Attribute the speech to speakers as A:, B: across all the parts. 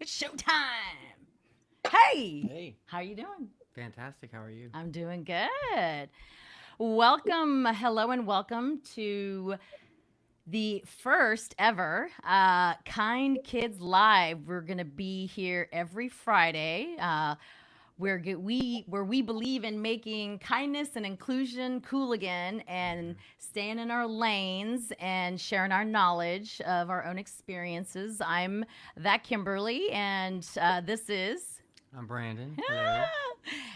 A: It's showtime. Hey,
B: Hey,
A: how you doing?
B: fantastic. How are you?
A: I'm doing good. Welcome, hello, and welcome to the first ever Kind Kids Live. We're gonna be here every Friday. Where we believe in making kindness and inclusion cool again, and staying in our lanes and sharing our knowledge of our own experiences. I'm that Kimberly, and this is.
B: I'm Brandon. Hello.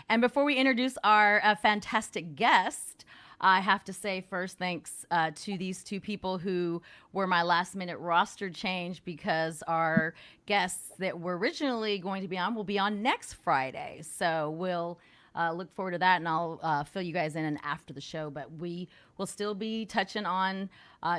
A: And before we introduce our fantastic guest, I have to say first thanks to these two people who were my last minute roster change, because our guests that were originally going to be on will be on next Friday. So we'll look forward to that, and I'll fill you guys in after the show. But we will still be touching on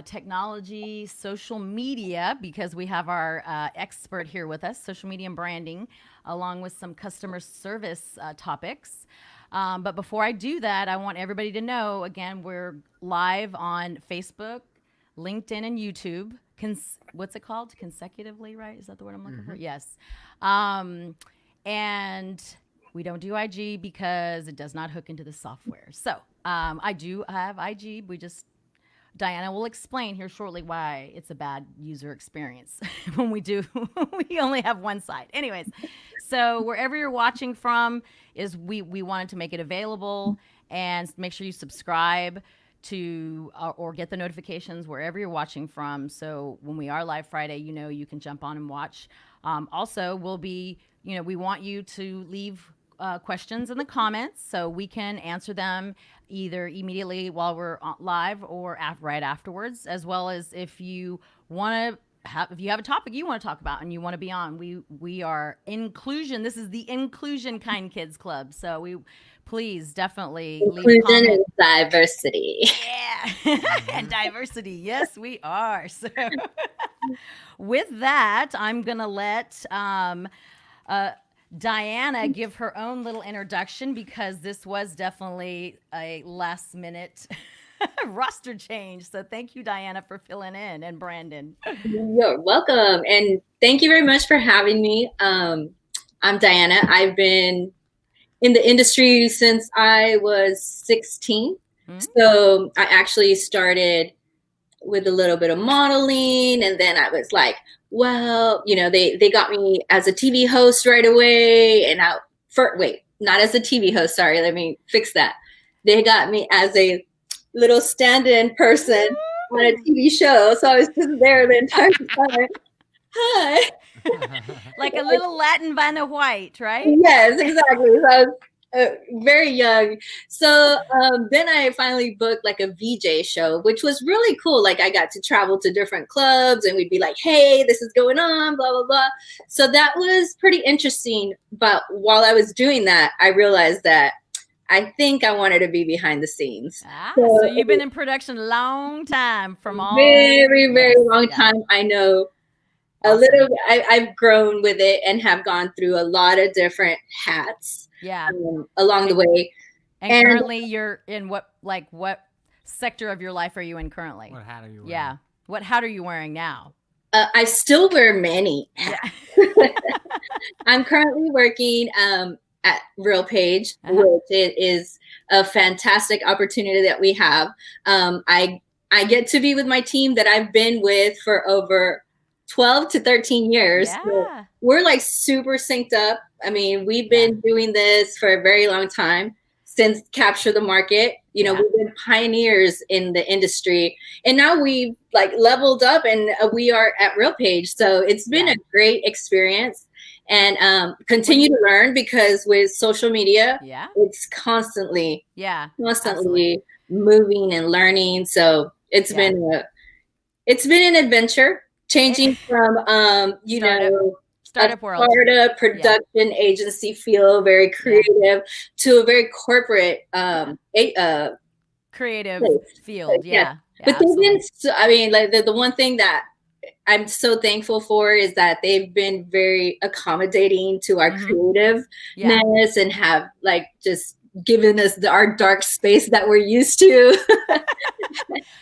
A: technology, social media, because we have our expert here with us, social media and branding, along with some customer service topics. But before I do that, I want everybody to know, again, we're live on Facebook, LinkedIn, and YouTube. What's it called? Consecutively, right? Is that the word I'm looking for? Yes. Um, and we don't do IG because it does not hook into the software. So I do have IG. Diana will explain here shortly why it's a bad user experience when we only have one side. Anyways, so wherever you're watching from, we wanted to make it available, and make sure you subscribe to or get the notifications wherever you're watching from. So when we are live Friday, you can jump on and watch. Also, we want you to leave questions in the comments so we can answer them either immediately while we're live or right afterwards, as well as if you want to if you have a topic you want to talk about and you want to be on. We are inclusion. This is the Inclusion Kind Kids Club. So please definitely leave a
C: Inclusion
A: comment.
C: and diversity.
A: Yeah. And diversity. Yes, we are. So with that, I'm going to let Diana give her own little introduction, because this was definitely a last minute roster change. So thank you, Diana, for filling in, and Brandon.
C: You're welcome. And thank you very much for having me. I'm Diana. I've been in the industry since I was 16. So I actually started with a little bit of modeling, and then I was like, well, they got me as a TV host right away. And not as a TV host. Sorry, let me fix that. They got me as a little stand-in person on a TV show. So I was just there the entire time. Hi.
A: Like a little Latin Vanna White, right?
C: Yes, exactly. So I was very young. So then I finally booked like a VJ show, which was really cool. Like I got to travel to different clubs, and we'd be like, hey, this is going on, blah, blah, blah. So that was pretty interesting. But while I was doing that, I realized that I think I wanted to be behind the scenes.
A: So you've been in production a long time, from all
C: very long time. I know a little. I've grown with it and have gone through a lot of different hats.
A: Yeah.
C: Along the way.
A: And currently you're in what sector of your life are you in currently?
B: What hat are you wearing?
A: Yeah. What hat are you wearing now?
C: I still wear many.
A: Yeah.
C: I'm currently working at RealPage, which is a fantastic opportunity that we have. I get to be with my team that I've been with for over 12 to 13 years.
A: Yeah.
C: So we're like super synced up. I mean, we've been doing this for a very long time, since Capture the Market. We've been pioneers in the industry, and now we've like leveled up, and we are at RealPage. So it's been a great experience, and continue to learn, because with social media, it's constantly moving and learning. So it's been an adventure. Changing from
A: startup world,
C: startup production agency feel, very creative, to a very corporate
A: creative field.
C: But they've been, I mean, like the one thing that I'm so thankful for is that they've been very accommodating to our creativeness, and have like just given us our dark space that we're used to.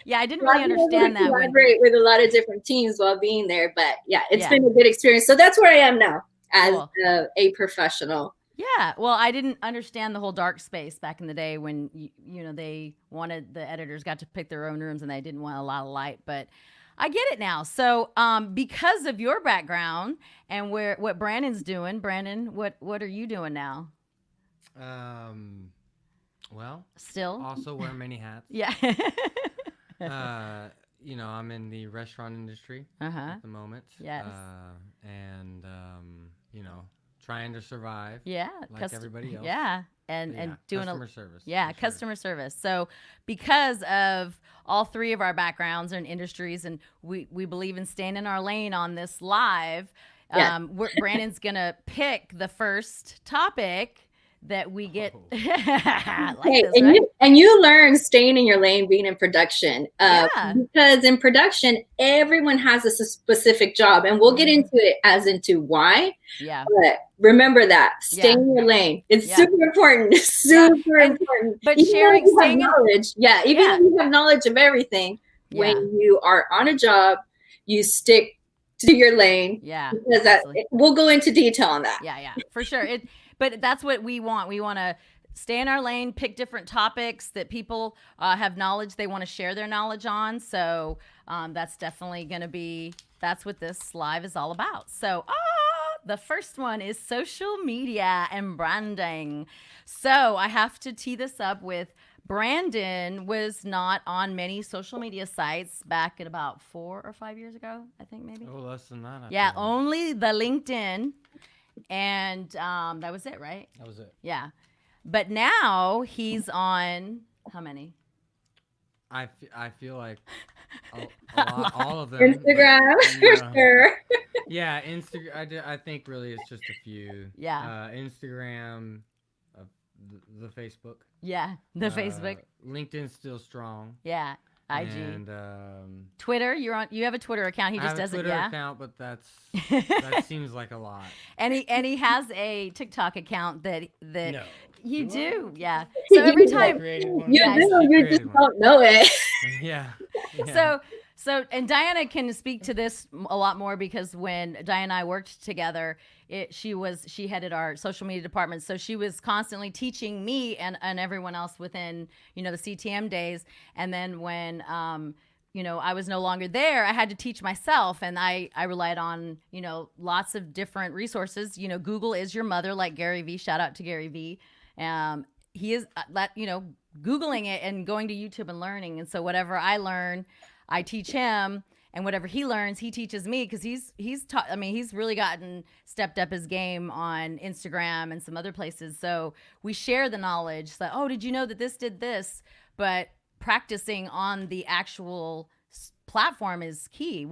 A: Yeah, I didn't really understand that.
C: Collaborate with a lot of different teams while being there, but yeah, it's been a good experience. So that's where I am now. as
A: Cool.
C: a professional.
A: Yeah. Well, I didn't understand the whole dark space back in the day when they wanted the editors got to pick their own rooms and they didn't want a lot of light, but I get it now. So, because of your background and what Brandon's doing, Brandon, what are you doing now?
B: Well,
A: Still?
B: also wear many hats.
A: Yeah.
B: I'm in the restaurant industry
A: Uh-huh.
B: at the moment.
A: Yes.
B: And trying to survive.
A: Yeah.
B: Like everybody else.
A: Yeah. And doing
B: customer service.
A: Yeah,
B: for sure.
A: customer service. So because of all three of our backgrounds and industries, and we believe in staying in our lane on this live,
C: Yeah.
A: Brandon's going to pick the first topic that we get.
B: Oh.
A: Like
C: Okay,
A: this, right?
C: you learn staying in your lane being in production.
A: Yeah.
C: Because in production, everyone has a specific job, and we'll get into it as into why.
A: Yeah.
C: But remember that stay
A: Yeah.
C: in your lane. It's
A: Yeah.
C: super important. Super
A: And-
C: important.
A: but
C: Even
A: sharing,
C: though you have
A: staying in-
C: knowledge. Yeah. Even
A: Yeah.
C: if you have knowledge of everything,
A: Yeah.
C: when you are on a job, you stick to your lane.
A: Yeah.
C: Because
A: Absolutely.
C: we'll go into detail on that.
A: Yeah, for sure. But that's what we want. We want to stay in our lane, pick different topics that people have knowledge they want to share their knowledge on. So that's definitely going to be, that's what this live is all about. So the first one is social media and branding. So I have to tee this up with Brandon was not on many social media sites back at about 4 or 5 years ago, I think maybe.
B: Oh, less than that. I
A: Yeah,
B: feel.
A: only the LinkedIn. And that was it, right?
B: That was it.
A: Yeah. But now he's on how many?
B: I feel like a lot, all of them.
C: Instagram,
B: but,
C: for sure.
B: Yeah, Instagram. I think really it's just a few.
A: Yeah.
B: Instagram, the Facebook.
A: Yeah, the Facebook.
B: LinkedIn's still strong.
A: Yeah, IG.
B: And
A: Twitter, you have a Twitter account. He
B: I
A: just
B: have a
A: does
B: Twitter
A: it, yeah.
B: account, but that seems like a lot.
A: And he has a TikTok account that
B: No.
A: you do. Yeah.
C: You
A: So every
C: do.
A: time
B: Created one.
C: You
A: Yeah,
C: do, you
B: Created
C: just
B: one.
C: don't know it.
B: Yeah. Yeah.
A: So and Diana can speak to this a lot more because when Diana and I worked together, she headed our social media department. So she was constantly teaching me and everyone else within, the CTM days. And then when, I was no longer there, I had to teach myself and I relied on, lots of different resources. Google is your mother, like Gary Vee. Shout out to Gary Vee. He is Googling it and going to YouTube and learning. And so whatever I learn, I teach him, and whatever he learns, he teaches me because he's really stepped up his game on Instagram and some other places. So we share the knowledge. So, oh, did you know that this did this? But practicing on the actual platform is key.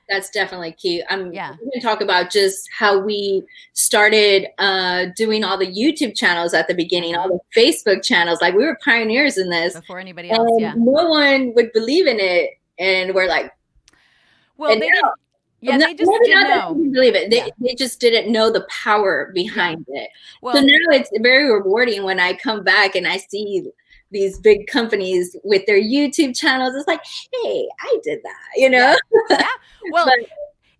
C: That's definitely key.
A: Yeah.
C: We can talk about just how we started doing all the YouTube channels at the beginning, all the Facebook channels. Like we were pioneers in this.
A: Before anybody else,
C: And
A: yeah.
C: no one would believe in it. And we're like,
A: Well,
C: and
A: they
C: now-
A: didn't. Yeah, they just
C: maybe
A: didn't
C: not that
A: know.
C: they didn't believe it.
A: Yeah.
C: They just didn't know the power behind it.
A: Well,
C: So now it's very rewarding when I come back and I see these big companies with their YouTube channels. It's like, hey, I did that,
A: yeah. Well,
C: But-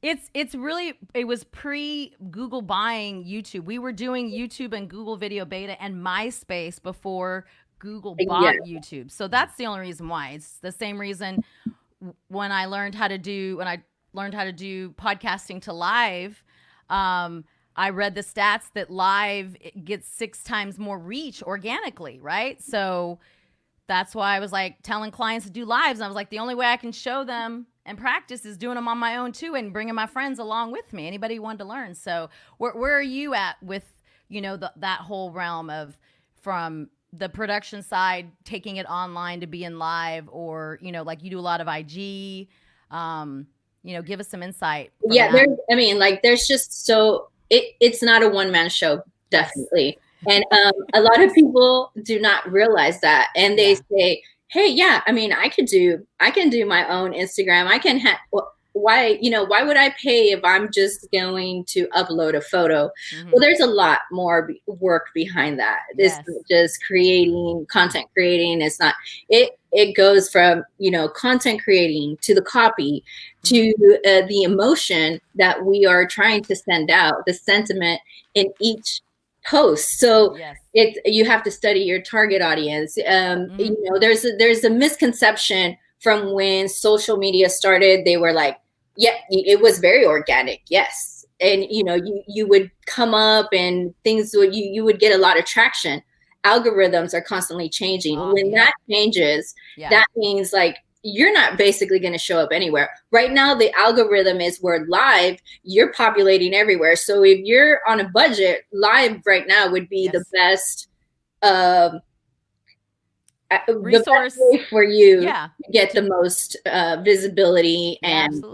A: it was pre Google buying YouTube. We were doing YouTube and Google Video Beta and MySpace before Google bought YouTube. So that's the only reason why. It's the same reason when I learned how to do podcasting to live, I read the stats that live gets 6 times more reach organically, right? So that's why I was like telling clients to do lives. And I was like, the only way I can show them and practice is doing them on my own too, and bringing my friends along with me. Anybody who wanted to learn. So where are you at with, that whole realm of from the production side, taking it online to be in live, or, like you do a lot of IG, give us some insight.
C: Yeah, there's just it's not a one-man show, definitely. And a lot of people do not realize that, and they say, hey, yeah, I can do my own Instagram. why would I pay if I'm just going to upload a photo?
A: Mhm.
C: Well, there's a lot more work behind that. It's
A: Yes.
C: not just creating content creating. It's not, it goes from, content creating to the copy to the emotion that we are trying to send out, the sentiment in each post. So
A: Yes.
C: you have to study your target audience. There's a misconception from when social media started. They were like, yeah, it was very organic. Yes. And, you would come up and things would, you would get a lot of traction. Algorithms are constantly changing. When that changes, that means like, you're not basically going to show up anywhere. Right now, the algorithm is we're live, you're populating everywhere. So if you're on a budget, live right now would be the best
A: resource
C: the best way for you
A: to
C: get the most visibility and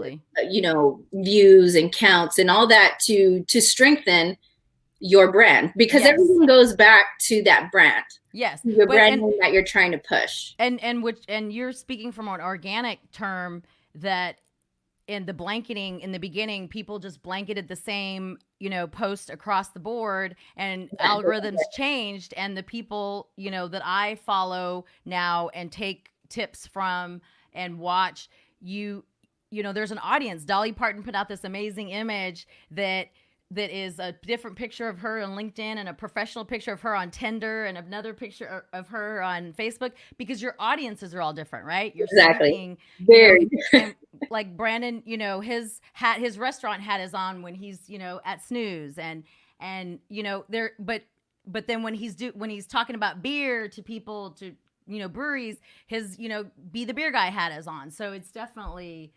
C: views and counts and all that to strengthen your brand, because everything goes back to that brand.
A: Yes,
C: the brand that you're trying to push.
A: And you're speaking from an organic term, that in the blanketing in the beginning, people just blanketed the same, post across the board, and algorithms changed, and the people, that I follow now and take tips from and watch, there's an audience. Dolly Parton put out this amazing image that is a different picture of her on LinkedIn and a professional picture of her on Tinder and another picture of her on Facebook, because your audiences are all different, right? You're
C: exactly.
A: Very like Brandon, his restaurant hat is on when he's, at Snooze and there, but then when he's talking about beer to people, to, breweries, his, Be the Beer Guy hat is on. So it's definitely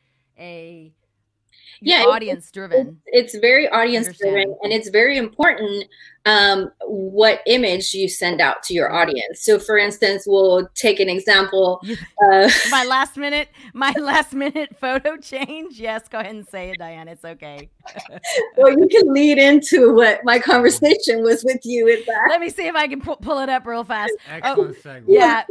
A: audience driven.
C: It's very audience driven, and it's very important what image you send out to your audience. So for instance, we'll take an example.
A: My last minute photo change. Yes, go ahead and say it, Diane. It's okay.
C: Well, you can lead into what my conversation was with you with that.
A: Let me see if I can pull it up real fast.
B: Excellent segue.
A: Yeah.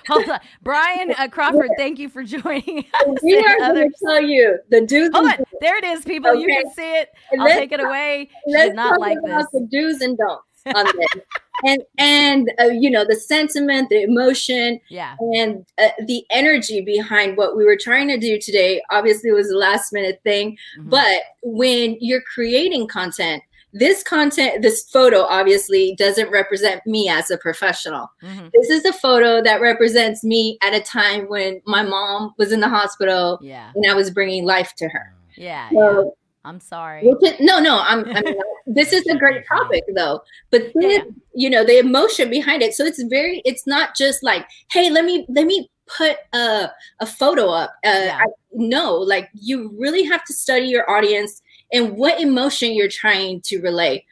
A: Hold on. Brian Crawford, thank you for joining us.
C: We are going to tell you the do's
A: and don'ts. There it is, people. Okay. You can see it. I'll take it away.
C: Let's not like this. The do's and don'ts on this. and the sentiment, the emotion, and the energy behind what we were trying to do today. Obviously, it was a last minute thing, but when you're creating content, this photo obviously doesn't represent me as a professional. This is a photo that represents me at a time when my mom was in the hospital and I was bringing life to her. So,
A: I'm sorry.
C: This is a great topic though, but then, the emotion behind it. So it's not just like, hey, let me put a photo up. No, like you really have to study your audience and what emotion you're trying to relay.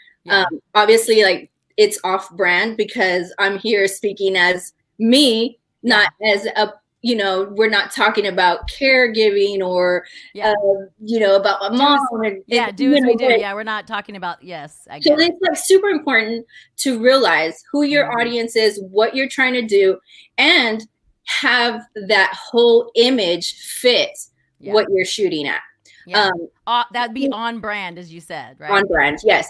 C: Obviously, like it's off brand because I'm here speaking as me, not as a, we're not talking about caregiving or, about my mom.
A: Do as we do. Yeah, we're not talking about,
C: So it's like super important to realize who your audience is, what you're trying to do, and have that whole image fit what you're shooting at.
A: That'd be on brand, as you said, right?
C: On brand, yes.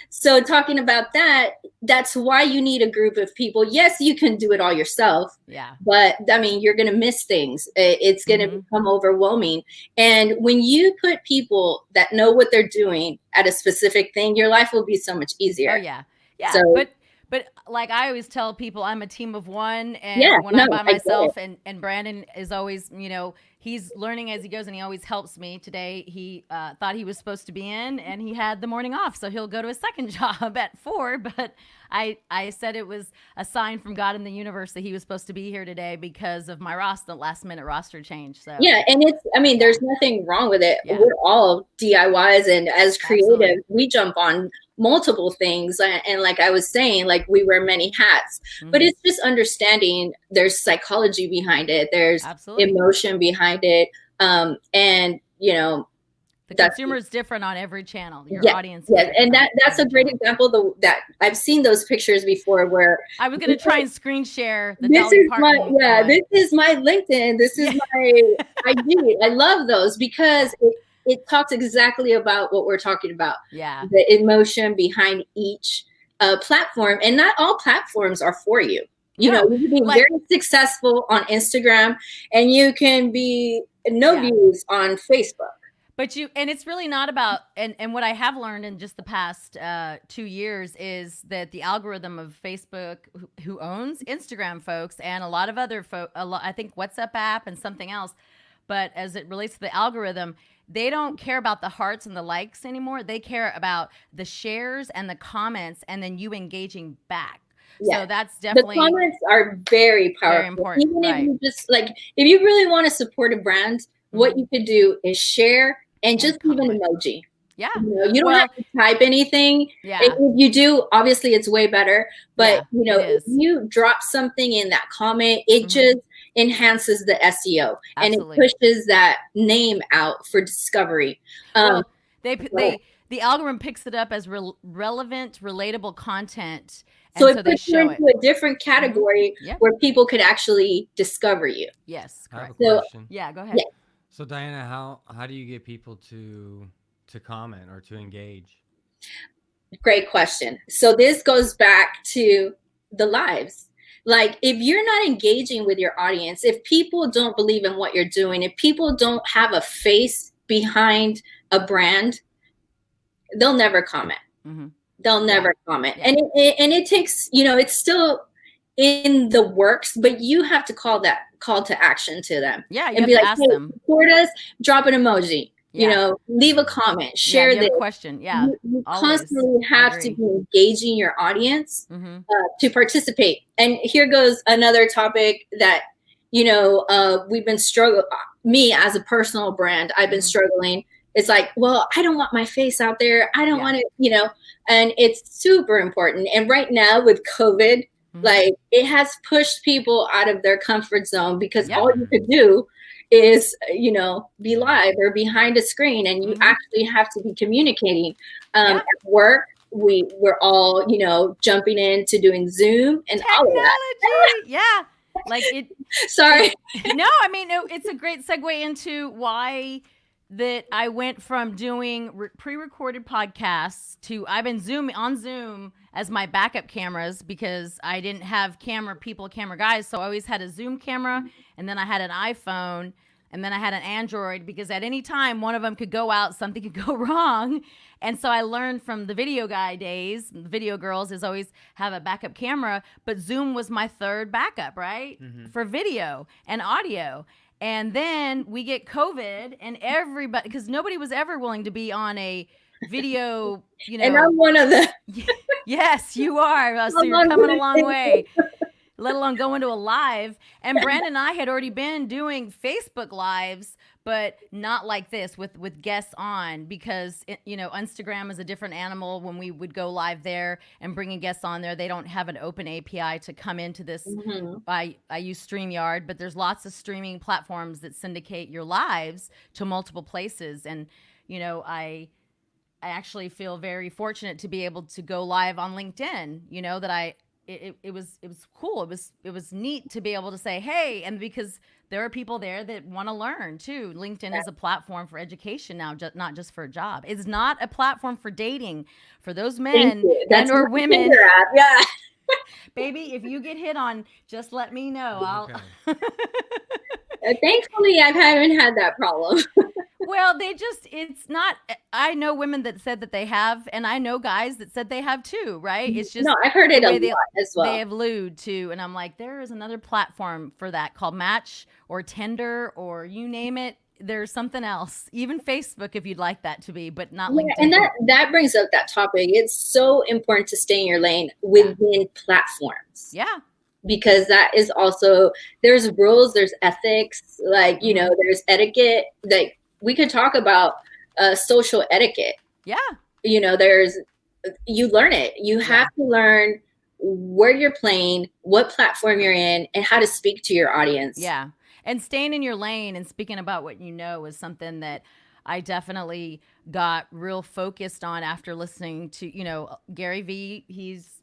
C: So talking about that, that's why you need a group of people. Yes, you can do it all yourself. But I mean, you're going to miss things. It's going to become overwhelming. And when you put people that know what they're doing at a specific thing, your life will be so much easier.
A: So, but like I always tell people, I'm a team of one, and when I'm by myself, and Brandon is always, he's learning as he goes, and he always helps me. Today, he thought he was supposed to be in, and he had the morning off, so he'll go to a second job at 4. But I said it was a sign from God in the universe that he was supposed to be here today because of my last minute roster change. So
C: and there's nothing wrong with it. We're all DIYs, and as creatives, we jump on multiple things, and like I was saying, like we wear many hats, but it's just understanding there's psychology behind it, there's emotion behind it, and
A: The
C: That's
A: consumer is different on every channel. Your
C: Yes,
A: audience.
C: yes,
A: is
C: and
A: different on
C: that's a
A: every
C: great
A: channel.
C: example. That I've seen those pictures before, where
A: I was gonna try and screen share the
C: this
A: Dolly
C: is my
A: Parton one.
C: this is my LinkedIn, this is
A: Yeah.
C: my IG. I love those because it talks exactly about what we're talking about.
A: Yeah.
C: The emotion behind each platform, and not all platforms are for you. You know,
A: No,
C: you can be
A: like-
C: very successful on Instagram, and you can be no
A: Yeah.
C: views on Facebook.
A: But and it's really not about, and what I have learned in just the past 2 years is that the algorithm of Facebook, who owns Instagram, folks, and a lot of other I think WhatsApp app and something else, but as it relates to the algorithm, they don't care about the hearts and the likes anymore. They care about the shares and the comments, and then you engaging back.
C: Yeah.
A: So that's definitely,
C: the comments are very powerful.
A: Very important,
C: Even
A: right.
C: if you just like, if you really want to support a brand, what
A: Mhm.
C: you could do is share and just leave an
A: comment.
C: emoji.
A: Yeah.
C: You know, you don't
A: Well,
C: have to type anything.
A: Yeah.
C: If you do, obviously it's way better. But
A: Yeah,
C: you know,
A: it
C: if
A: is.
C: you drop something in that comment, it
A: Mhm.
C: just enhances the SEO and
A: Absolutely.
C: it pushes that name out for discovery.
A: Well, the algorithm picks it up as relevant, relatable content, and
C: so
A: so
C: it
A: they
C: puts you
A: show
C: into
A: it.
C: a different category
A: Yep.
C: where people could actually discover you.
A: Yes,
B: I have
A: correct.
B: a
C: So-
B: question.
A: Yeah, go ahead.
C: Yeah.
B: So Diana, how do you get people to comment or to engage?
C: Great question. So this goes back to the lives. Like, if you're not engaging with your audience, if people don't believe in what you're doing, if people don't have a face behind a brand, they'll never comment.
A: Mm-hmm.
C: They'll never comment.
A: Yeah.
C: And it takes, you know, it's still in the works, but you have to call to action to them.
A: Yeah, you
C: and
A: have
C: be
A: to
C: like,
A: ask
C: hey,
A: them.
C: support us, drop an emoji, you
A: Yeah.
C: know, leave a comment, share
A: Yeah, you
C: this.
A: have a question. Yeah,
C: You
A: always.
C: constantly
A: I
C: have to
A: agree.
C: be engaging your audience
A: Mm-hmm.
C: to participate. And here goes another topic that, you know, we've been struggling. Me as a personal brand, I've been
A: Mhm.
C: struggling. It's like, well, I don't want my face out there. I don't
A: Yeah.
C: want to, you know, and it's super important. And right now with COVID,
A: Mhm.
C: like, it has pushed people out of their comfort zone because
A: Yeah.
C: all you could do is, you know, be live or behind a screen, and you
A: Mhm.
C: actually have to be communicating.
A: Yeah.
C: At work, we're all, you know, jumping into doing Zoom and all of that.
A: Technology. Yeah. Like it.
C: Sorry.
A: No, I mean, no, it's a great segue into why that I went from doing pre-recorded podcasts to I've been on Zoom as my backup cameras because I didn't have camera guys. So I always had a Zoom camera, and then I had an iPhone, and then I had an Android because at any time one of them could go out, something could go wrong. And so I learned from the video guy days, the video girls, is always have a backup camera, but Zoom was my third backup, right?
B: Mhm.
A: For video and audio. And then we get COVID, and everybody, because nobody was ever willing to be on a video, you know.
C: And I'm one of the.
A: Yes, you are. So you're coming a long way, let alone going to a live. And Brandon and I had already been doing Facebook lives, but not like this with guests on, because you know, Instagram is a different animal. When we would go live there and bringing guests on there, they don't have an open API to come into this.
C: Mhm.
A: I use StreamYard, but there's lots of streaming platforms that syndicate your lives to multiple places. And you know, I actually feel very fortunate to be able to go live on LinkedIn. You know, that it was cool. It was neat to be able to say, hey, and because there are people there that want to learn too. LinkedIn is a platform for education now, not just for a job. It's not a platform for dating. For those men and or women,
C: yeah.
A: baby, if you get hit on, just let me know. I'll.
B: Okay.
C: Thankfully, I haven't had that problem.
A: Well, it's not, I know women that said that they have, and I know guys that said they have too, right? It's just,
C: No, I've heard it
A: the
C: a
A: way
C: lot as well.
A: they have allude to, and I'm like, there is another platform for that called Match or Tinder or you name it. There's something else, even Facebook, if you'd like that to be, but not LinkedIn.
C: And that brings up that topic. It's so important to stay in your lane within platforms.
A: Yeah.
C: Because that is also, there's rules, there's ethics, like, you know, there's etiquette. Like, we could talk about social etiquette.
A: Yeah.
C: You know, you learn it. You have to learn where you're playing, what platform you're in, and how to speak to your audience.
A: Yeah. And staying in your lane and speaking about what you know is something that I definitely got real focused on after listening to, Gary Vee. He's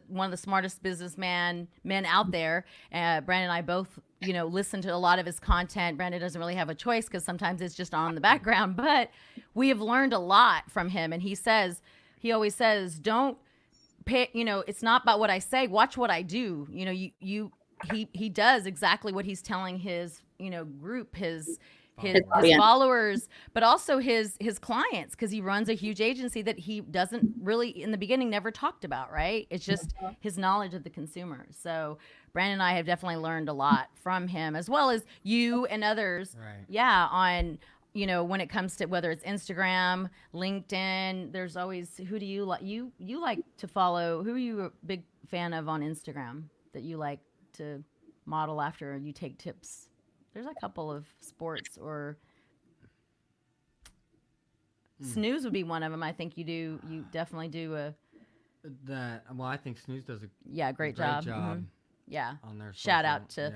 A: one of the smartest men out there. Brandon and I both, listen to a lot of his content. Brandon doesn't really have a choice because sometimes it's just on in the background, but we have learned a lot from him. And he always says, don't pay, it's not about what I say, watch what I do. He does exactly what he's telling his, group, his followers, but also his clients, because he runs a huge agency that he doesn't really in the beginning never talked about, right? It's just his knowledge of the consumer. So Brandon and I have definitely learned a lot from him, as well as you and others.
B: Right.
A: Yeah, on when it comes to whether it's Instagram, LinkedIn, there's always, who do you like? You like to follow? Who are you a big fan of on Instagram that you like to model after? You take tips. There's a couple of sports, or Snooze would be one of them. I think you definitely do
B: I think Snooze does
A: great job. Mm-hmm. Yeah.
B: On their
A: shout out to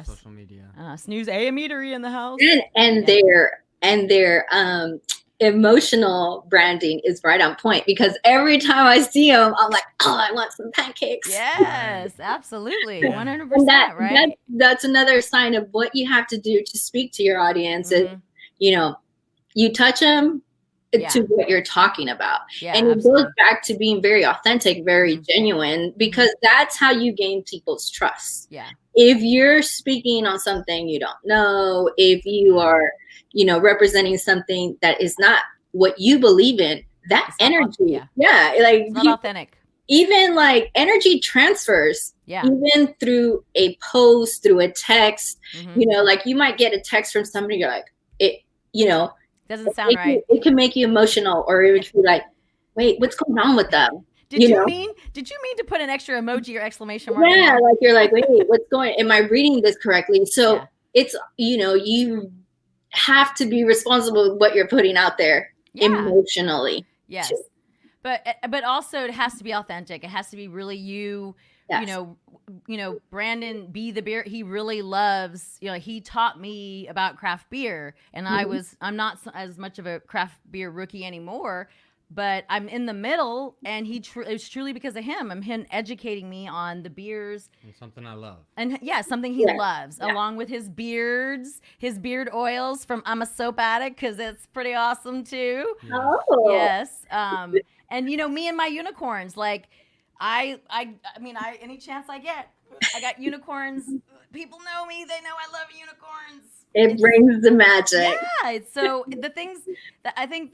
B: social media.
A: Snooze AM Eatery in the house.
C: And their emotional branding is right on point, because every time I see them, I'm like, oh, I want some pancakes.
A: Yes, absolutely. 100%,
C: And
A: right?
C: That's another sign of what you have to do to speak to your audience. Is, you touch them to what you're talking about.
A: Yeah,
C: and it
A: absolutely.
C: goes back to being very authentic, very genuine, because that's how you gain people's trust.
A: Yeah.
C: If you're speaking on something you don't know, if you are, representing something that is not what you believe in, that energy,
A: it's not authentic.
C: Even like energy transfers, even through a post, through a text, like you might get a text from somebody, you're like,
A: doesn't sound right.
C: It can make you emotional, or it would be like, wait, what's going on with them?
A: Did you mean to put an extra emoji or exclamation mark?
C: Yeah, like you're like, wait, am I reading this correctly? So it's, you have to be responsible with what you're putting out there emotionally.
A: Yes. Too. But also it has to be authentic. It has to be really you. Yes. Brandon B. the beer, he really loves, he taught me about craft beer, and I'm not as much of a craft beer rookie anymore, but I'm in the middle, and it was truly because of him. Him educating me on the beers.
B: And something I love.
A: And something he loves, along with his beard oils from I'm a Soap Addict, because it's pretty awesome too.
C: Oh.
A: Yes. And me and my unicorns, like, I mean, any chance I get, I got unicorns. People know me. They know I love unicorns.
C: It brings the magic.
A: Yeah. So the things that I think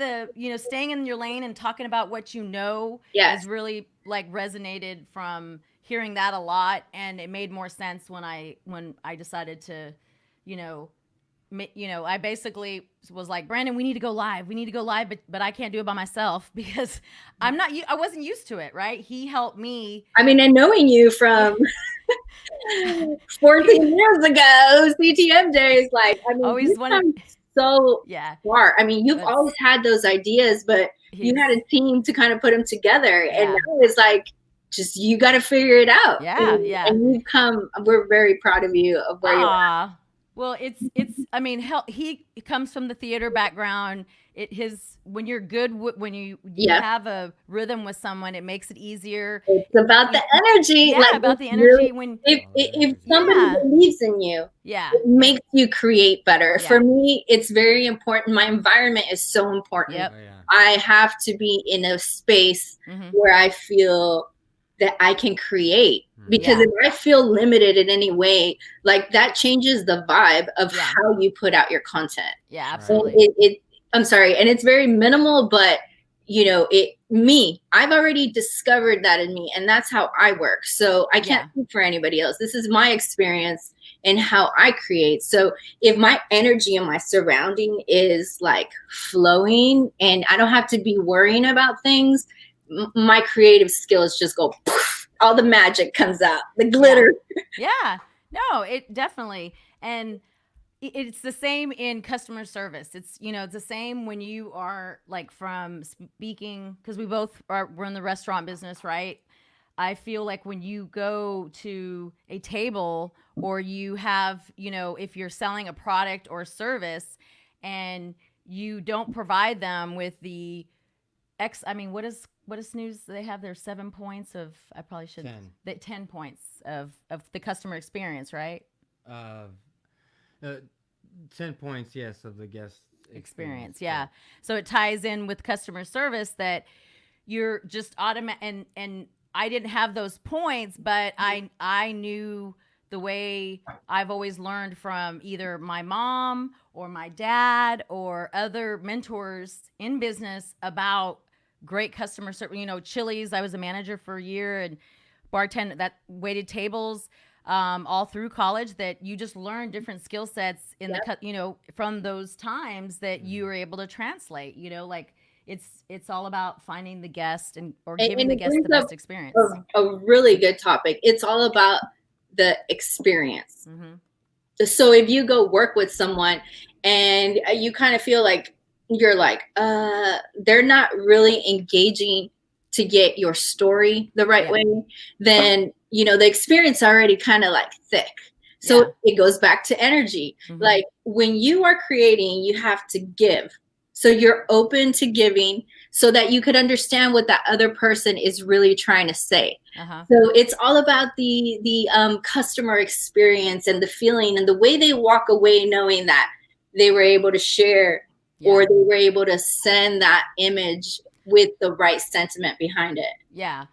A: staying in your lane and talking about what is really like resonated from hearing that a lot. And it made more sense when I decided to, I basically was like, Brandon, we need to go live, but I can't do it by myself, because I wasn't used to it. Right. He helped me.
C: I mean, and knowing you from 14 years ago, CTM days, like, I mean,
A: always wanted
C: so far. I mean, you've always had those ideas, but you had a team to kind of put them together. And now it's like, just, you got to figure it out.
A: Yeah.
C: And we're very proud of you, of where you are.
A: Well, I mean, he comes from the theater background. When you're good, when you have a rhythm with someone, it makes it easier.
C: It's about the energy.
A: Yeah, like, about the energy. Really,
C: if somebody believes in you, it makes you create better. Yeah. For me, it's very important. My environment is so important.
A: Yep.
C: I have to be in a space where I feel that I can create. Because if I feel limited in any way, like, that changes the vibe of how you put out your content.
A: Yeah, absolutely.
C: I'm sorry. And it's very minimal, but I've already discovered that in me, and that's how I work. So I can't speak for anybody else. This is my experience and how I create. So if my energy and my surrounding is like flowing, and I don't have to be worrying about things, my creative skills just go poof. All the magic comes out, the glitter.
A: Yeah. No, it definitely. And it's the same in customer service. It's, it's the same when you are like from speaking, because we're in the restaurant business, right? I feel like when you go to a table, or you have, if you're selling a product or service, and you don't provide them with the I mean, what is Snooze? They have their 7 points of, I probably should, 10 points of the customer experience, right?
B: Uh, 10 points, yes, of the guest experience.
A: Yeah. So it ties in with customer service that you're just automatic, and I didn't have those points, but I knew the way I've always learned from either my mom or my dad or other mentors in business about great customer service. You know, Chili's, I was a manager for a year and bartender that waited tables all through college, that you just learn different skill sets in the, you know, from those times that you were able to translate, you know, like it's all about finding the guest or giving the guest the best experience.
C: A really good topic. It's all about the experience. So if you go work with someone and you kind of feel like you're like, they're not really engaging to get your story the right way, then, you know, the experience already kind of like thick. So it goes back to energy. Like when you are creating, you have to give. So you're open to giving so that you could understand what that other person is really trying to say. So it's all about the customer experience and the feeling and the way they walk away knowing that they were able to share or they were able to send that image with the right sentiment behind it.
B: Yeah,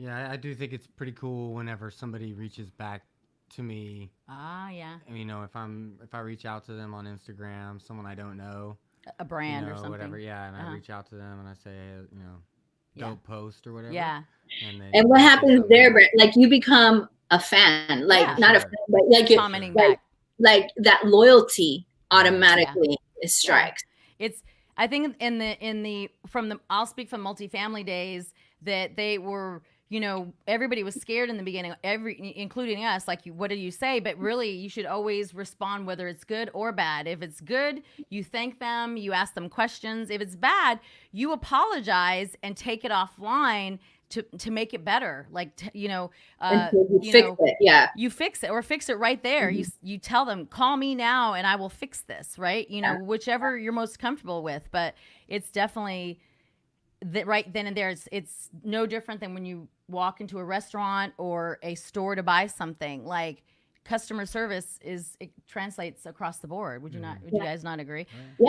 B: I do think it's pretty cool whenever somebody reaches back to me. You know, if I reach out to them on Instagram, someone I don't know,
A: a brand
B: or
A: something,
B: whatever, and I reach out to them and I say, you know, dope post or whatever.
C: And what happens there, Brent? Like you become a fan, like not a fan, but like
A: commenting back,
C: like that loyalty automatically strikes.
A: It's, I think I'll speak from multifamily days that they were, you know, everybody was scared in the beginning, including us, like, what do you say? But really, you should always respond, whether it's good or bad. If it's good, you thank them, you ask them questions. If it's bad, you apologize and take it offline to make it better. Like, you fix it or fix it right there. You tell them, call me now and I will fix this, right? You know, whichever you're most comfortable with, but it's definitely that right then and there. It's no different than when you walk into a restaurant or a store to buy something. Like, customer service it translates across the board. Would you not? Would you guys not agree?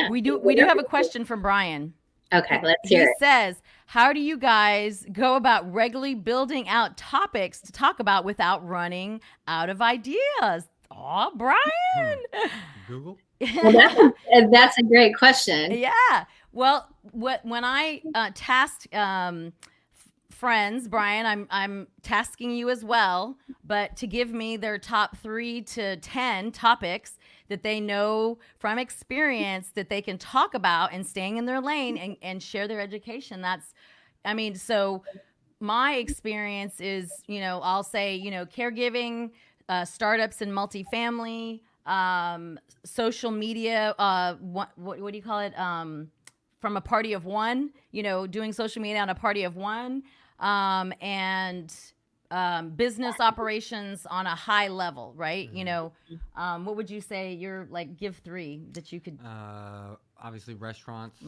A: We do have a question from Brian.
C: Okay, let's hear it.
A: He says, how do you guys go about regularly building out topics to talk about without running out of ideas? Oh, Brian.
B: Google?
C: Well, that's a great question.
A: Yeah. Well, when I tasked friends, Brian, I'm tasking you as well, but to give me their top 3 to 10 topics that they know from experience that they can talk about and staying in their lane and share their education. So my experience is, you know, I'll say, you know, caregiving, startups in multifamily, social media, what do you call it? From a party of one, you know, doing social media on a party of one, and business operations on a high level, right? You know, what would you say? You're like, give 3 that you could.
B: Obviously, restaurants,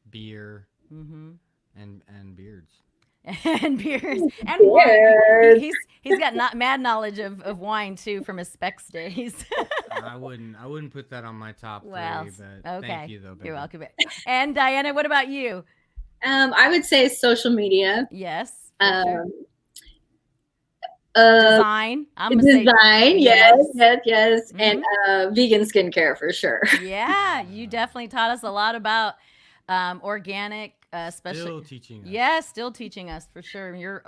B: beer, and beards.
A: And beers and wine. He's got mad knowledge of wine too from his Specs days.
B: I wouldn't put that on my top 3, but
A: okay.
B: Thank you though, baby.
A: You're welcome. And Diana, what about you?
C: I would say social media.
A: Yes.
C: Sure.
A: Design. I'm gonna
C: design.
A: Say,
C: yes. And vegan skincare for sure.
A: Yeah, you definitely taught us a lot about organic, especially.
B: Still teaching us.
A: Yeah, still teaching us for sure. You're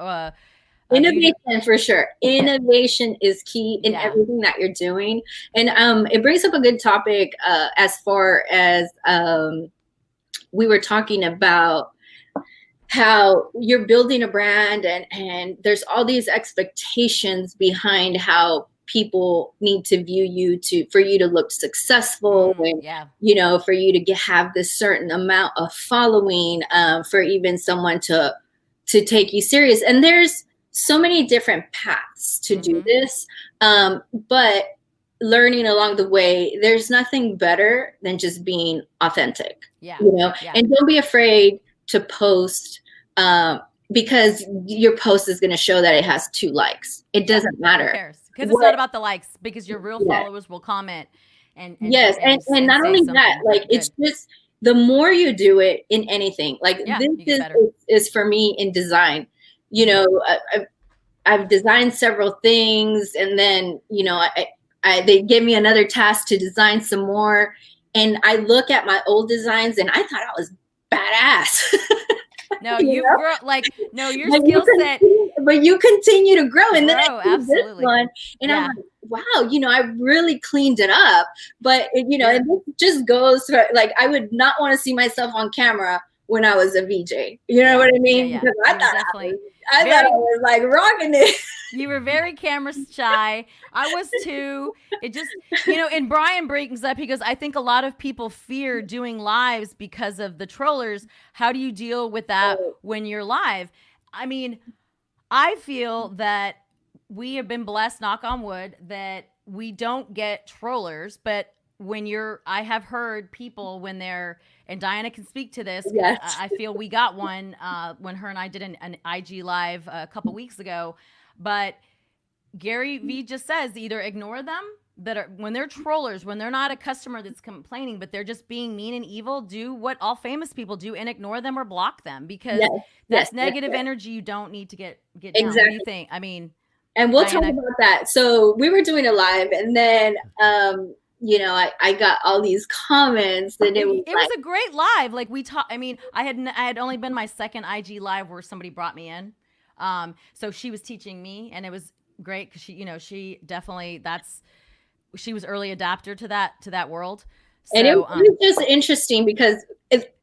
C: innovation for sure. Innovation is key in everything that you're doing, and it brings up a good topic as far as we were talking about how you're building a brand and there's all these expectations behind how people need to view you for you to look successful and you know, for you to have this certain amount of following, for even someone to take you serious. And there's so many different paths to do this, but learning along the way, there's nothing better than just being authentic.
A: Yeah.
C: You know, and don't be afraid to post, because your post is going to show that it has 2 likes. It doesn't matter.
A: Who cares? Because it's not about the likes, because your real followers will comment and
C: yes, and not only that, like it's just the more you do it in anything, like this is for me in design. You know, I've designed several things, and then, you know, they give me another task to design some more, and I look at my old designs and I thought I was badass.
A: No, you've grown, like, no, your skill set.
C: But you continue to grow. And then I see this
A: absolutely.
C: one, and I'm like, wow, you know, I really cleaned it up. But, you know, and this just goes for, like, I would not want to see myself on camera when I was a VJ. You know what I mean?
A: Yeah,
C: because I thought I was like rocking it.
A: You were very camera shy. I was too. It just, you know, and Brian brings up, because I think a lot of people fear doing lives because of the trollers. How do you deal with that when you're live? I mean, I feel that we have been blessed, knock on wood, that we don't get trollers. But when I have heard people when they're, and Diana can speak to this, I feel we got one when her and I did an IG live a couple weeks ago. But Gary Vee just says either ignore them, when they're trollers, when they're not a customer that's complaining, but they're just being mean and evil, do what all famous people do and ignore them or block them, because that's negative energy you don't need to get down. Exactly. What do you think? I mean,
C: and we'll talk about that. So we were doing a live, and then you know, I got all these comments, and it was
A: a great live. Like, we talked. I mean, I had only been my second IG live where somebody brought me in. So she was teaching me, and it was great because she, you know, she definitely, she was early adapter to that world. So,
C: and it was just interesting because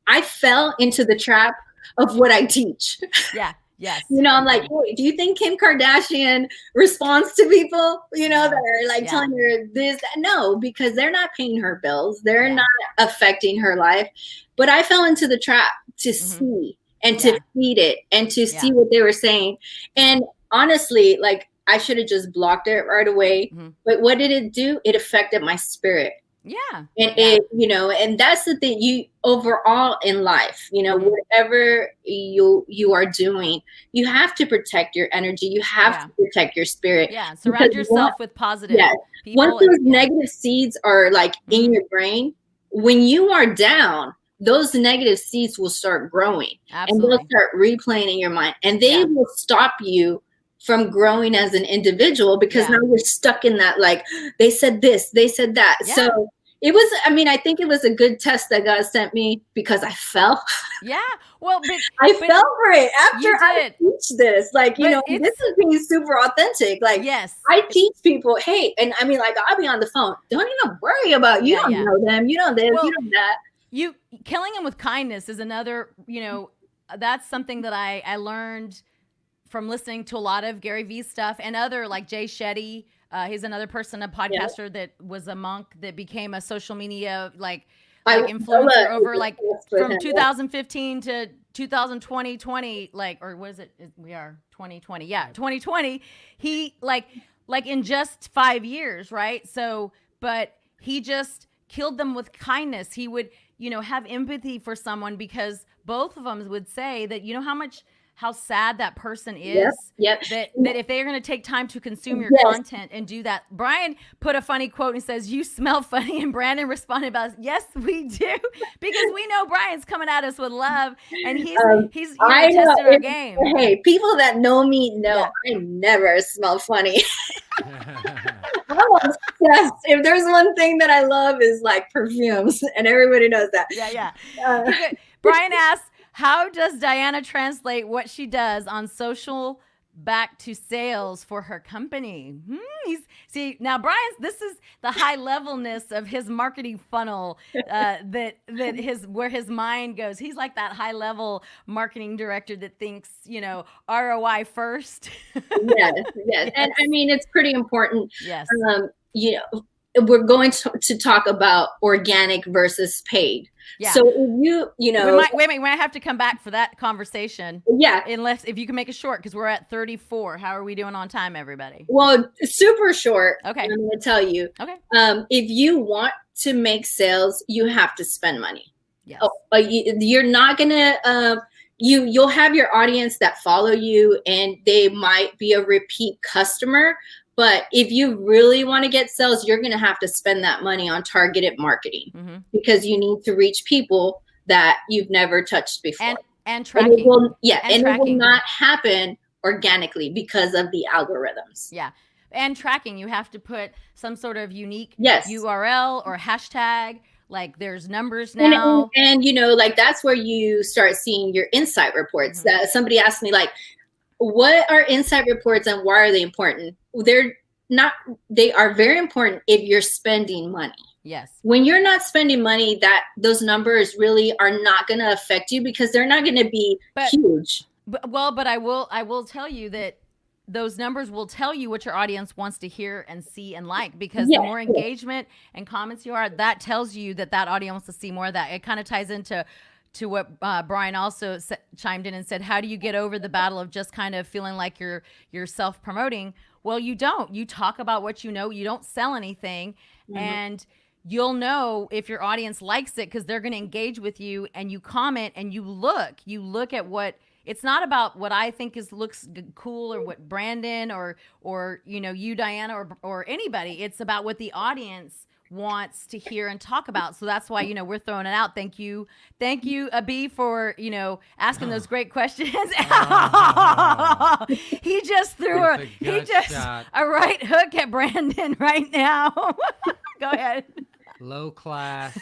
C: I fell into the trap of what I teach.
A: Yeah. Yes.
C: You know, I'm like, wait, do you think Kim Kardashian responds to people, you know, that are like telling her this? No, because they're not paying her bills. They're not affecting her life. But I fell into the trap to see and to feed it and to see what they were saying. And honestly, like, I should have just blocked it right away. But what did it do? It affected my spirit.
A: Yeah.
C: And it, you know, and that's the thing, you overall in life, you know, whatever you are doing, you have to protect your energy. You have to protect your spirit.
A: Yeah. Surround yourself with positive people.
C: Once those negative seeds are like in your brain, when you are down, those negative seeds will start growing. Absolutely. And they'll start replaying in your mind, and they will stop you from growing as an individual, because now you're stuck in that, like, they said this, they said that. So it was, I mean, I think it was a good test that God sent me, because I fell.
A: Yeah. Well,
C: I fell for it after I teach this. Like, you know, this is being super authentic. Like, I teach people, hey, and I mean, like, I'll be on the phone. Don't even worry about, you don't know them. You know this, you know that.
A: You killing them with kindness is another, you know, that's something that I learned from listening to a lot of Gary Vee stuff, and other, like Jay Shetty. He's another person, a podcaster that was a monk that became a social media like influencer over like from 2015 to 2020, like, or what is it? We are 2020. Yeah, 2020. He like in just 5 years, right? So, but he just killed them with kindness. He would, you know, have empathy for someone, because both of them would say that, you know, how sad that person is. That if they're going to take time to consume your content and do that. Brian put a funny quote and says, "You smell funny," and Brandon responded about, "Yes, we do," because we know Brian's coming at us with love, and he's testing our game.
C: Hey, people that know me know I never smell funny. I'm obsessed. If there's one thing that I love is like perfumes, and everybody knows that.
A: Brian asks, how does Diana translate what she does on social back to sales for her company? See, now Brian's, this is the high levelness of his marketing funnel, where his mind goes. He's like that high level marketing director that thinks, you know, ROI first.
C: Yes. And I mean, it's pretty important.
A: Yes.
C: You know, we're going to talk about organic versus paid.
A: Yeah.
C: So if you know,
A: we might have to come back for that conversation.
C: Yeah.
A: Unless if you can make it short, because we're at 34. How are we doing on time, everybody?
C: Well, super short.
A: Okay.
C: I'm going to tell you.
A: Okay.
C: If you want to make sales, you have to spend money.
A: Yes.
C: You're not going to, you'll have your audience that follow you and they might be a repeat customer. But if you really want to get sales, you're going to have to spend that money on targeted marketing because you need to reach people that you've never touched before.
A: And tracking.
C: It will not happen organically because of the algorithms.
A: Yeah. And tracking. You have to put some sort of unique URL or hashtag. Like there's numbers now.
C: And you know, like that's where you start seeing your insight reports. That somebody asked me, like, what are insight reports and why are they important? They are very important if you're spending money.
A: Yes.
C: When you're not spending money, those numbers really are not going to affect you because they're not going to be huge.
A: But I will tell you that those numbers will tell you what your audience wants to hear and see and like, because the more engagement and comments you are, that tells you that audience wants to see more of that. It kind of ties into what Brian also chimed in and said, how do you get over the battle of just kind of feeling like you're self-promoting? Well, you don't. You talk about what you know. You don't sell anything. And you'll know if your audience likes it because they're going to engage with you, and you comment and you look at what – it's not about what I think looks cool or what Brandon or you know, you, Diana, or anybody. It's about what the audience wants to hear and talk about. So that's why, you know, we're throwing it out. Thank you, Abi, for, you know, asking those great questions. He just threw a right hook at Brandon right now. Go ahead.
B: Low class.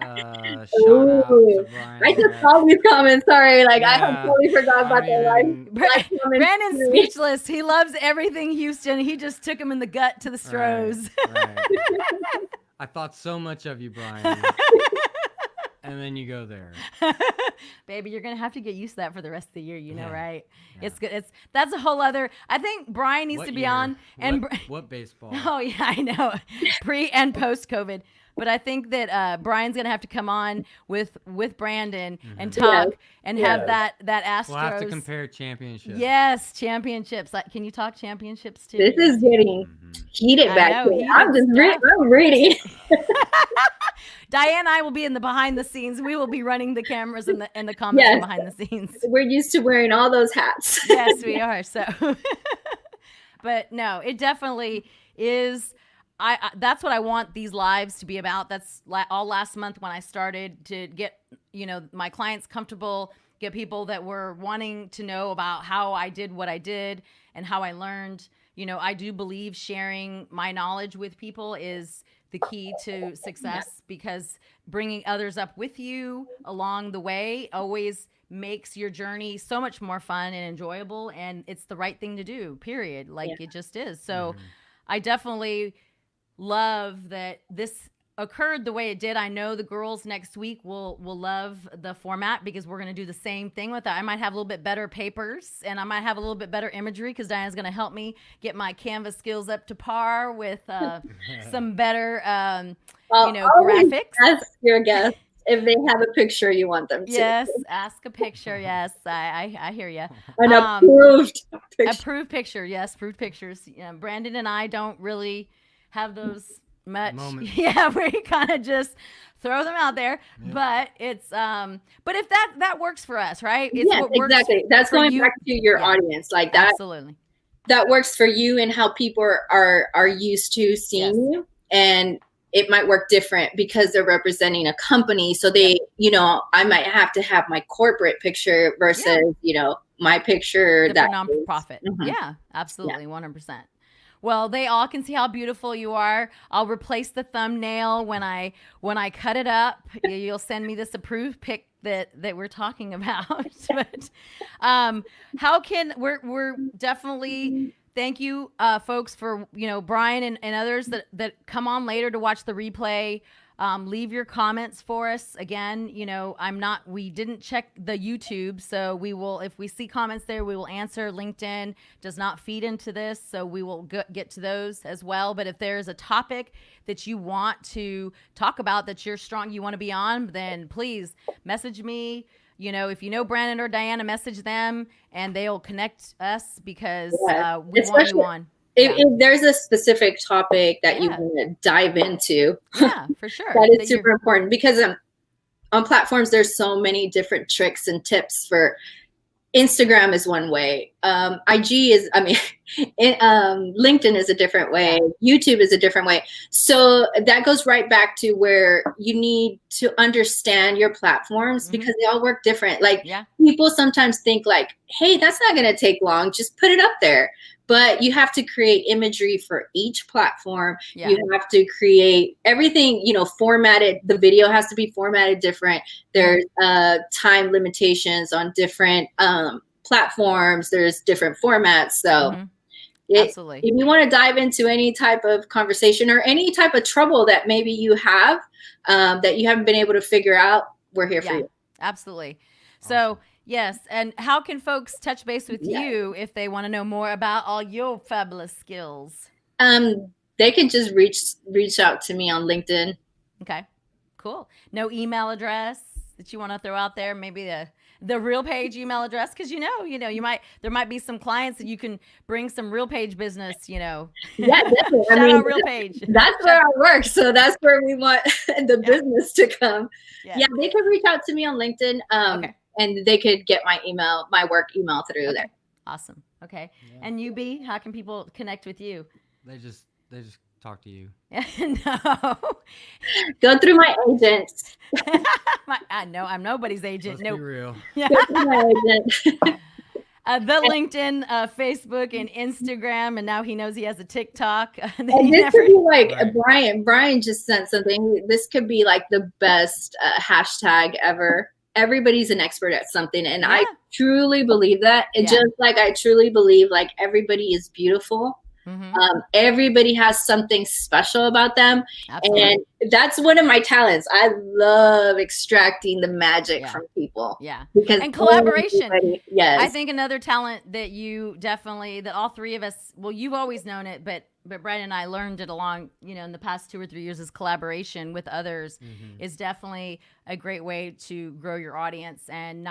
B: Shout out to Brian.
C: I just saw these comments. Sorry, I have totally forgot about that.
A: Brandon's speechless. He loves everything Houston. He just took him in the gut to the Stros.
B: Right. I thought so much of you, Brian. And then you go there.
A: Baby, you're gonna have to get used to that for the rest of the year, you know, right? Yeah. It's good. That's a whole other. I think Brian needs to be on. And
B: what baseball?
A: Oh yeah, I know. Pre and post COVID. But I think that Brian's gonna have to come on with Brandon and talk and have that Astros.
B: We'll have to compare championships.
A: Yes, championships. Can you talk championships too?
C: This is getting heated back there. I'm ready.
A: Diane and I will be in the behind the scenes. We will be running the cameras and the comments behind the scenes.
C: We're used to wearing all those hats.
A: Yes, we are. So, but no, it definitely is. That's what I want these lives to be about. That's all last month when I started to get, you know, my clients comfortable, get people that were wanting to know about how I did what I did and how I learned. You know, I do believe sharing my knowledge with people is the key to success, because bringing others up with you along the way always makes your journey so much more fun and enjoyable, and it's the right thing to do, period. It just is. So I definitely love that this occurred the way it did. I know the girls next week will love the format, because we're going to do the same thing with that. I might have a little bit better papers, and I might have a little bit better imagery, because Diana's going to help me get my Canvas skills up to par with some better, graphics.
C: Ask your guests if they have a picture you want them to.
A: Yes, ask a picture. Yes, I hear you.
C: An approved picture.
A: Approved picture. Yes, approved pictures. Brandon and I don't really have those much. Yeah, where you kind of just throw them out there. Yep. But it's but if that works for us, right? It's
C: yes, exactly. That's going back to your audience, like that.
A: Absolutely.
C: That works for you and how people are used to seeing you, and it might work different because they're representing a company. So they, you know, I might have to have my corporate picture versus, you know, my picture
A: that nonprofit. Yeah, absolutely, 100%. Well, they all can see how beautiful you are. I'll replace the thumbnail when I cut it up. You'll send me this approved pic that we're talking about. But how can we're definitely thank you folks for, you know, Brian and others that come on later to watch the replay. Leave your comments for us. Again, we didn't check the YouTube, so we will, if we see comments there, we will answer. LinkedIn does not feed into this, so we will get to those as well. But if there's a topic that you want to talk about, that you're strong, you want to be on, then please message me. If you know Brandon or Diana, message them and they'll connect us, because we want you on.
C: If there's a specific topic that you want to dive into,
A: for sure,
C: that is super important, because on platforms there's so many different tricks and tips. For Instagram is one way, IG is, LinkedIn is a different way, YouTube is a different way. So that goes right back to where you need to understand your platforms, because they all work different. Like people sometimes think like, hey, that's not going to take long, just put it up there. But you have to create imagery for each platform. You have to create everything, formatted. The video has to be formatted different. There's time limitations on different platforms. There's different formats. So
A: absolutely,
C: if you want to dive into any type of conversation or any type of trouble that maybe you have that you haven't been able to figure out, we're here for you.
A: Absolutely. So yes. And how can folks touch base with you if they want to know more about all your fabulous skills?
C: They can just reach out to me on LinkedIn.
A: Okay, cool. No email address that you want to throw out there? Maybe the RealPage email address, because there might be some clients that you can bring some RealPage business.
C: Yeah, definitely.
A: Shout out RealPage.
C: That's where I work, so that's where we want the business to come. Yeah, they can reach out to me on LinkedIn. And they could get my work email through there.
A: Awesome. Okay. Yeah. And you, B, how can people connect with you?
B: They just talk to you.
A: No.
C: Go through my agent.
A: I know I'm nobody's agent.
B: Let's be real.
C: Go through my agent.
A: The LinkedIn, Facebook, and Instagram, and now he knows he has a TikTok.
C: And this could be like Brian just sent something. This could be like the best hashtag ever. Everybody's an expert at something, and I truly believe that. And just like I truly believe, like, everybody is beautiful. Everybody has something special about them. Absolutely. And that's one of my talents. I love extracting the magic from people. Because
A: collaboration. I think another talent that you definitely, that all three of us, well, you've always known it, but Brian and I learned it along, in the past 2 or 3 years, is collaboration with others is definitely a great way to grow your audience, and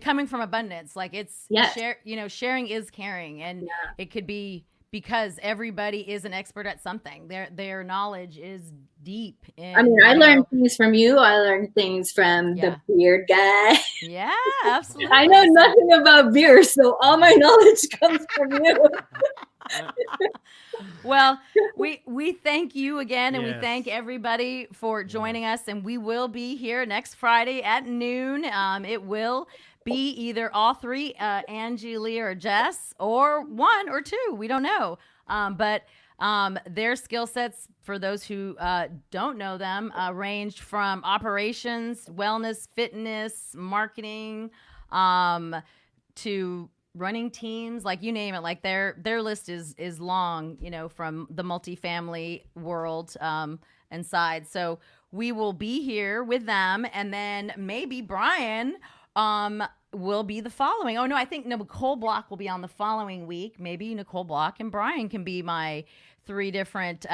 A: coming from abundance. Like, it's sharing is caring, and it could be because everybody is an expert at something. Their knowledge is deep.
C: I learned things from you. I learned things from the beard guy.
A: Yeah, absolutely.
C: I know nothing about beer, so all my knowledge comes from you.
A: Well, we thank you again, and we thank everybody for joining us, and we will be here next Friday at noon. It will be either all three, Angie, Leah, or Jess, or one or two. We don't know. But their skill sets, for those who don't know them, ranged from operations, wellness, fitness, marketing, to running teams, like you name it. Like their list is long, from the multifamily world and side. So we will be here with them, and then maybe Brian will be the following. Oh no, I think Nicole Block will be on the following week. Maybe Nicole Block and Brian can be my 3 different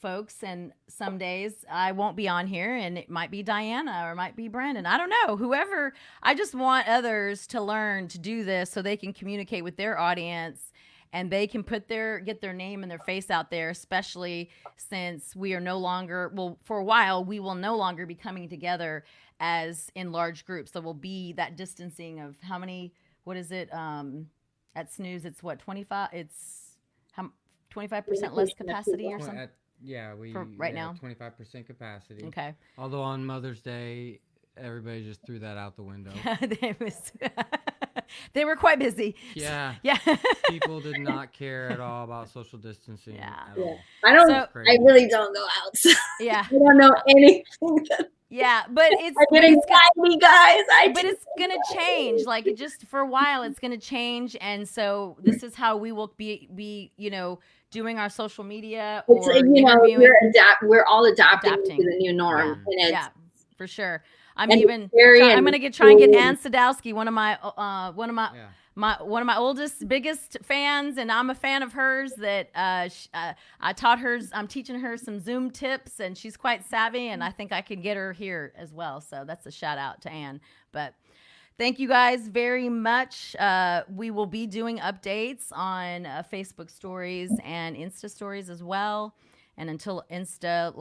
A: folks, and some days I won't be on here, and it might be Diana or it might be Brandon. I don't know. Whoever. I just want others to learn to do this so they can communicate with their audience, and they can get their name and their face out there, especially since we are no longer, for a while, we will no longer be coming together as in large groups. So we'll be that distancing of how many, what is it? At Snooze, it's what, 25? It's 25% less capacity or something? Right now
B: 25% capacity.
A: Okay.
B: Although on Mother's Day, everybody just threw that out the window.
A: They were quite busy.
B: Yeah. People did not care at all about social distancing.
C: I really don't go out. So I don't know anything.
A: Yeah, but it's
C: I get anxiety, guys.
A: But it's gonna change. Like it just for a while, it's gonna change, and so this is how we will be doing our social media or interviewing.
C: We're all adapting to the new norm.
A: Yeah, for sure. I'm
C: gonna
A: try and get Ann Sadowski, one of my oldest, biggest fans, and I'm a fan of hers. That I taught her. I'm teaching her some Zoom tips, and she's quite savvy. And I think I can get her here as well. So that's a shout out to Ann. But thank you guys very much. We will be doing updates on Facebook stories and Insta stories as well. And until Insta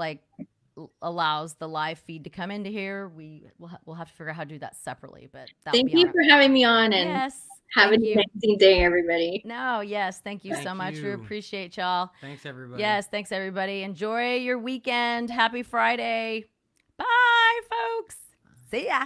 A: allows the live feed to come into here, we'll have to figure out how to do that separately. But
C: thank you for having me on, and
A: yes.
C: Have an amazing day, everybody.
A: No, yes. Thank you so much. We appreciate y'all.
B: Thanks, everybody.
A: Yes, thanks, everybody. Enjoy your weekend. Happy Friday. Bye, folks. See ya.